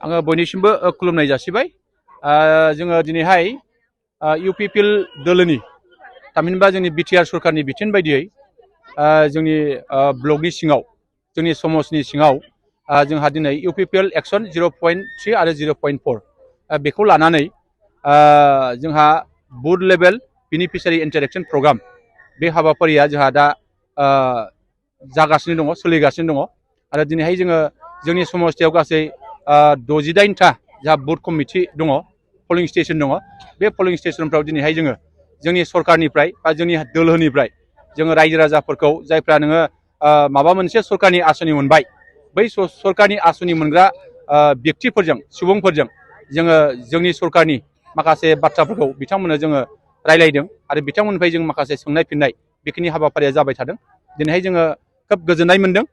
आङो बयनिसिमबो खुलुमनाय जासिबाय। जोङो दिनैहाय इउपिपिएल दोलोनि थामहिनबा जोंनि बिटिआर सरकारनि बिथोन बायदियै जोंनि ब्लकनि सिङाव जोंनि समाजनि सिङाव जोंहा दिनै इउपिपिएल एक्सन 0.3 आरो 0.4 बेखौ लानानै जोंहा बुथ लेभेल बेनिफिसियारि इन्टारेक्सन प्रग्राम बे हाबाफारिया जोंहा दा जागासिनो दङ, सोलिगासिनो दङ। आरो दिनैहाय जोङो जोंनि समस्थियाव गासै 69टा जा बुथ कमिटि दङ, पलिं स्टेशन दङ। बे पलिं स्टेशनफ्राव दिनैहाय जोङो जोंनि सरकारनिफ्राय बा जोंनि दोलोनिफ्राय जोङो रायजो राजाफोरखौ जायफ्रा नोङो माबा मोनसे सरकारनि आसनि मोनबाय, बै सरकारनि आसनि मोनग्रा व्यक्तिफोरजों सुबुंफोरजों जोङो जोंनि सरकारनि माखासे बाथ्राफोरखौ बिथांमोननो जोङो रायलायदों आरो बिथांमोननिफ्राय जों माखासे सोंनाय फिननाय बेखिनि हाबाफारिया जाबाय थादों। दिनैहाय जोङो खोब गोजोननाय मोनदों।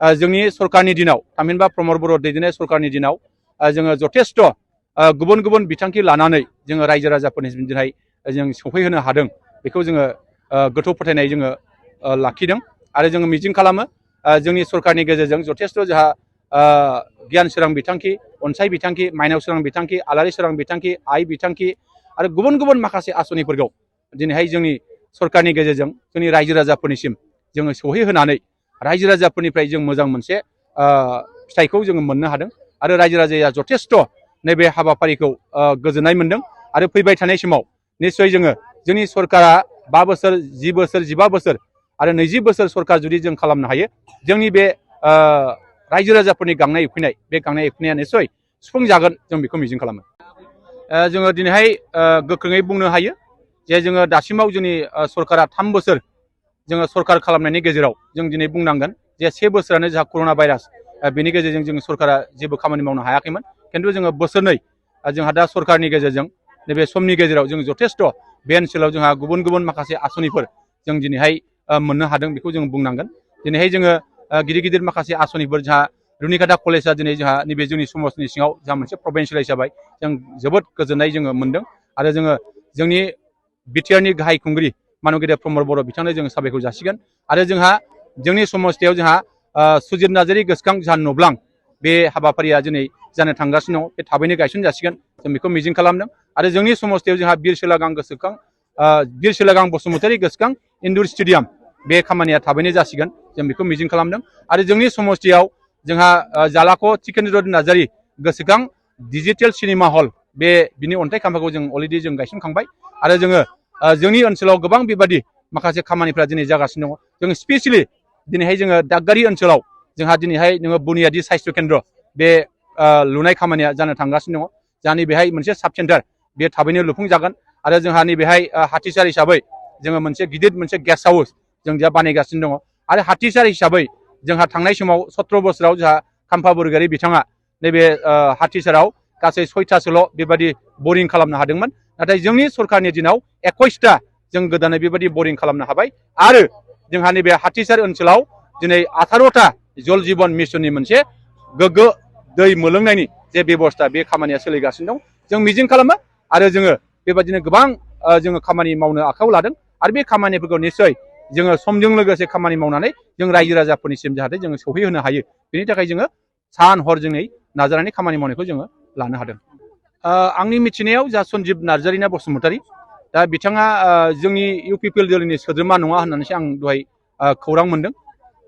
जोंनि सरकारनि दिनाव थामहिनबा प्रमद बर' दैदेननाय सरकारनि दिनाव जोङो जथेस्थ' गुबुन गुबुन बिथांखि लानानै जोङो रायजो राजाफोरनिसिम दिनै जों सौफैहोनो हादों। बेखौ जोङो गोथौ फोथायनाय जोङो लाखिदों आरो जोङो मिजिं खालामो जोंनि सरकारनि गेजेरजों जथेस्थ' जोंहा गियान सोरां बिथांखि, अनसाय बिथांखि, माइनाव सोरां बिथांखि, आलारि सोरां बिथांखि, आइ बिथांखि आरो गुबुन गुबुन माखासे आसनिफोरखौ दिनैहाय जोंनि सरकारनि गेजेरजों जोंनि रायजो राजाफोरनिसिम जोङो सौहैहोनानै रायजो राजाफोरनिफ्राय जों मोजां मोनसे फिथाइखौ जोङो मोननो हादों आरो रायजो राजाया जथेस्थ' नैबे हाबाफारिखौ गोजोननाय मोनदों। आरो फैबाय थानाय समाव निस्सय जोङो जोंनि सरकारा 5 बोसोर, 10 बोसोर, 15 बोसोर आरो 20 बोसोर सरकार जुदि जों खालामनो हायो, जोंनि बे रायजो राजाफोरनि गांनाय उखैनाय, बे गांनाय उखैनाया निस्सय सुफुंजागोन, जों बेखौ मिजिं खालामो। जोङो दिनैहाय गोख्रोङै बुंनो हायो जे जोङो दासिमाव जोंनि सरकारा 3 बोसोर जोङो सरकार खालामनायनि गेजेराव जों दिनै बुंनांगोन जे 1 बोसोरानो जोंहा कर'ना भाइरास, बेनि गेजेरजों जों सरकारा जेबो खामानि मावनो हायाखैमोन। खिन्थु जोङो बोसोरनै जोंहा दा सरकारनि गेजेरजों नैबे समनि गेजेराव जों जथेस्थ' बे ओनसोलाव जोंहा गुबुन गुबुन माखासे आसनिफोर जों दिनैहाय मोननो हादों, बेखौ जों बुंनांगोन। दिनैहाय जोङो गिदिर गिदिर माखासे आसनिफोर जोंहा रुनिकाटा कलेजआ दिनै जोंहा नैबे जोंनि समाजनि सिङाव जोंहा मोनसे प्रभिन्सियेलाइज जाबाय। जों जोबोद गोजोननाय जोङो मोनदों आरो जोङो जोंनि बिटिआरनि गाहाय खुंगिरि मानगेदेर प्रमद बर' बिथांनो जोङो साबायखर जासिगोन। आरो जोंहा जोंनि समस्थियाव जोंहा सुजित नार्जारि गोसोखां जोंहा नब्लां बे हाबाफारिया दिनै जानो थांगासिनो दङ, बे थाबैनो गायसन जासिगोन, जों बेखौ मिजिं खालामदों। आरो जोंनि समस्थियाव जोंहा बिर सोलागां बसुमतारी गोसोखां इनडुर स्टेडियाम, बे खामानिया थाबैनो जासिगोन, जों बेखौ मिजिं खालामदों। आरो जोंनि समस्थियाव जोंहा जालाख' टिकेन्द्र नार्जारि गोसोखां डिजिटेल सिनेमा हल, बिनि अन्थाइ खाम्फाखौ जों अलरेडि जों गायसनखांबाय। आरो जोङो जोंनि ओनसोलाव गोबां बेबादि माखासे खामानिफ्रा दिनै जागासिनो दङ। जों स्पेसियेलि दिनैहाय जोङो दागगारि ओनसोलाव जोंहा दिनैहाय नोङो बुनियादि साइस्थ' केन्द्र बे लुनाय खामानिया जानो थांगासिनो दङ। जोंहा नैबेहाय मोनसे साब सेन्टार बे थाबैनो लुफुंजागोन। आरो जोंहा नैबेहाय हाथिसार हिसाबै जोङो मोनसे गिदिर मोनसे गेस्ट हाउस जों जा बानायगासिनो दङ। आरो हाथिसार हिसाबै जोंहा थांनाय समाव 17 बोसोराव जोंहा खाम्फा बरगयारि बिथाङा नैबे हाथिसाराव गासै 6थासोल' बेबादि बरिं खालामनो हादोंमोन। नाथाय जोंनि सरकारनि दिनाव 21टा जों गोदानै बेबादि बरिं खालामनो हाबाय। आरो जोंहा नैबे हाथिसार ओनसोलाव दिनै 18टा जल जीवन मिशननि मोनसे गोग्गो दै मोलोंनायनि जे बेबस्था, बे खामानिया सोलिगासिनो दं। जों मिजिं खालामो आरो जोङो बेबादिनो गोबां जोङो खामानि मावनो आखायाव लादों। आरो बे खामानिफोरखौ निस्सय जोङो समजों लोगोसे खामानि मावनानै जों रायजो राजाफोरनिसिम जाहाथे जोङो सौहैहोनो हायो, बेनि थाखाय जोङो सान हर जोङै नाजानानै खामानि मावनायखौ जोङो लानो हादों। आंनि मिथिनायाव जा सन्जिब नार्जारिना बसुमतारी, दा बिथाङा जोंनि इउपिपिएल दोलोनि सोद्रोमा नङा होननानैसो आं दहाय खौरां मोनदों।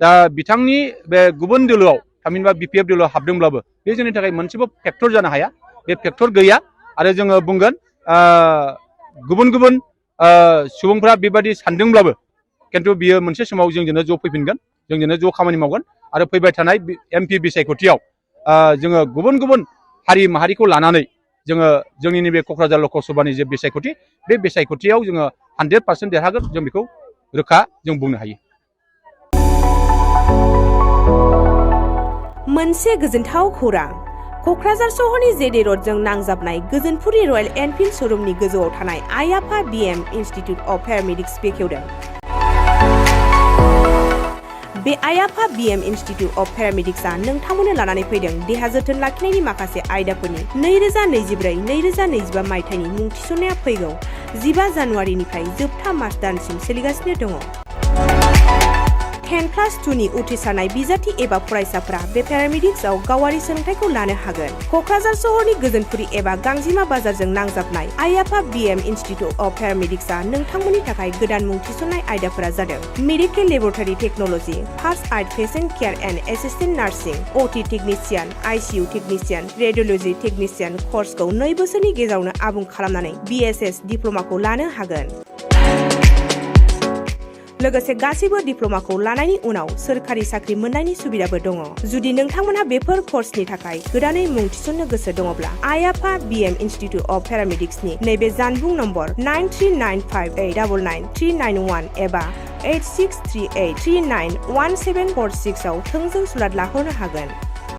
दा बिथांनि बे गुबुन दोलोआव थामहिनबा बिपिएफ दोलोआव हाबदोंब्लाबो बे जोंनि थाखाय मोनसेबो फेक्टर जानो हाया, बे फेक्टर गैया। आरो जोङो बुंगोन गुबुन गुबुन सुबुंफ्रा बेबादि सानदोंब्लाबो खिन्थु बियो मोनसे समाव जोंजोंनो ज' फैफिनगोन, जोंजोंनो ज' खामानि मावगोन। आरो फैबाय थानाय एमपि बिसायख'थियाव जोङो गुबुन गुबुन हारि माहारिखौ लानानै जोङो जोंनि नैबे क'क्राझार लकसभानि जे बिसायख'थि, बे बिसायख'थियाव जोङो 100% देरहागोन, जों बेखौ रोखा जों बुंनो हायो। मोनसे गोजोनथाव खौरां, क'क्राझार सहरनि जेडे रडजों नांजाबनाय गोजोनपुरि रयेल एनफिल्ड श'रुमनि गोजौआव थानाय आइ आफा बिएम इनस्टिट्युट अफ पेरामेडिक्स बेखेवदों। बे आइ आफा बिएम इनस्टिट्युट अफ पेरामेडिक्सआ नोंथांमोननो लानानै फैदों देहा जोथोन लाखिनायनि माखासे आयदाफोरनि 2024-2025 मायथाइनि मुं थिसननाया फैगौ 15 जानुवारिनिफ्राय जोबथा मार्च दानसिम सोलिगासिनो दङ। 10+2 नि उथ्रिसारनाय बिजाथि एबा फरायसाफोरा बे पेरामेडिक्सआव गावारि सोलोंथाइखौ लानो हागोन। क'क्राझार सहरनि गोजोनपुरि एबा गांजिमा बाजारजों नांजाबनाय आइ-आफा BM इनस्टिट्युट अफ पेरामेडिक्सआ नोंथांमोननि थाखाय गोदान मुं थिसननाय आयदाफोरा जादों medical laboratory technology, first aid patient care and assistant nursing, OT technician, ICU technician, radiology technician कर्सखौ 2 बोसोरनि गेजेरावनो आबुं खालामनानै BSS डिप्ल'माखौ लानो हागोन। लोगोसे गासैबो डिप्ल'माखौ लानायनि उनाव सोरखारि साख्रि मोननायनि सुबिदाबो दङ। जुदि नोंथांमोनहा बेफोर कर्सनि थाखाय गोदानै मुं थिसननो गोसो दङब्ला आइ-आफा BM इनस्टिट्युट अफ पेरामेडिक्सनि नैबे जानबुं नम्बर 9395899391 एबा 8638391746 आव थोंजों सुलाद लाहरनो हागोन।